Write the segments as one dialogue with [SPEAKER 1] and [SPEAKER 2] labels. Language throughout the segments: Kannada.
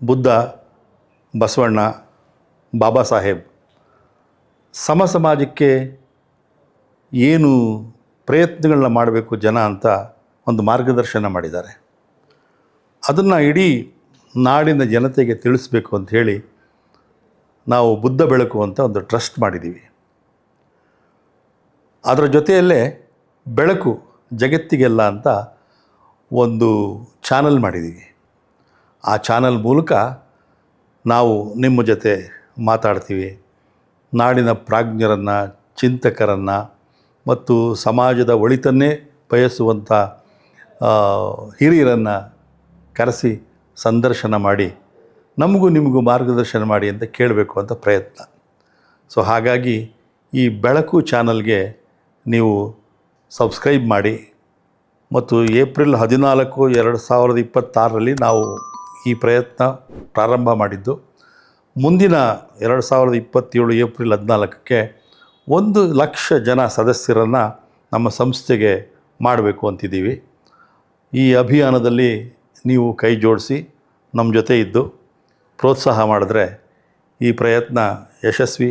[SPEAKER 1] ಬುದ್ಧ, ಬಸವಣ್ಣ, ಬಾಬಾ ಸಾಹೇಬ್ ಸಮಾಜಕ್ಕೆ ಏನು ಪ್ರಯತ್ನಗಳನ್ನ ಮಾಡಬೇಕು ಜನ ಅಂತ ಒಂದು ಮಾರ್ಗದರ್ಶನ ಮಾಡಿದ್ದಾರೆ. ಅದನ್ನು ಇಡೀ ನಾಡಿನ ಜನತೆಗೆ ತಿಳಿಸ್ಬೇಕು ಅಂತ ಹೇಳಿ ನಾವು ಬುದ್ಧ ಬೆಳಕು ಅಂತ ಒಂದು ಟ್ರಸ್ಟ್ ಮಾಡಿದ್ದೀವಿ. ಅದರ ಜೊತೆಯಲ್ಲೇ ಬೆಳಕು ಜಗತ್ತಿಗೆಲ್ಲ ಅಂತ ಒಂದು ಚಾನಲ್ ಮಾಡಿದ್ದೀವಿ. ಆ ಚಾನಲ್ ಮೂಲಕ ನಾವು ನಿಮ್ಮ ಜೊತೆ ಮಾತಾಡ್ತೀವಿ. ನಾಡಿನ ಪ್ರಾಜ್ಞರನ್ನು, ಚಿಂತಕರನ್ನು ಮತ್ತು ಸಮಾಜದ ಒಳಿತನ್ನೇ ಬಯಸುವಂಥ ಹಿರಿಯರನ್ನು ಕರೆಸಿ ಸಂದರ್ಶನ ಮಾಡಿ ನಮಗೂ ನಿಮಗೂ ಮಾರ್ಗದರ್ಶನ ಮಾಡಿ ಅಂತ ಕೇಳಬೇಕು ಅಂತ ಪ್ರಯತ್ನ. ಸೊ ಹಾಗಾಗಿ ಈ ಬೆಳಕು ಚಾನಲ್ಗೆ ನೀವು ಸಬ್ಸ್ಕ್ರೈಬ್ ಮಾಡಿ. ಮತ್ತು ಏಪ್ರಿಲ್ 14, 2026 ನಾವು ಈ ಪ್ರಯತ್ನ ಪ್ರಾರಂಭ ಮಾಡಿದ್ದು. ಮುಂದಿನ 2027 ಏಪ್ರಿಲ್ 14ಕ್ಕೆ 1,00,000 ಜನ ಸದಸ್ಯರನ್ನು ನಮ್ಮ ಸಂಸ್ಥೆಗೆ ಮಾಡಬೇಕು ಅಂತಿದ್ದೀವಿ. ಈ ಅಭಿಯಾನದಲ್ಲಿ ನೀವು ಕೈ ಜೋಡಿಸಿ ನಮ್ಮ ಜೊತೆ ಇದ್ದು ಪ್ರೋತ್ಸಾಹ ಮಾಡಿದ್ರೆ ಈ ಪ್ರಯತ್ನ ಯಶಸ್ವಿ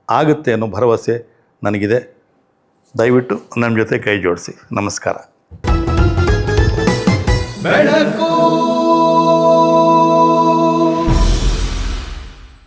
[SPEAKER 1] ಆಗುತ್ತೆ ಅನ್ನೋ ಭರವಸೆ ನನಗಿದೆ. ದಯವಿಟ್ಟು ನಮ್ಮ ಜೊತೆ ಕೈ ಜೋಡಿಸಿ. ನಮಸ್ಕಾರ.
[SPEAKER 2] ಬೆಳಕು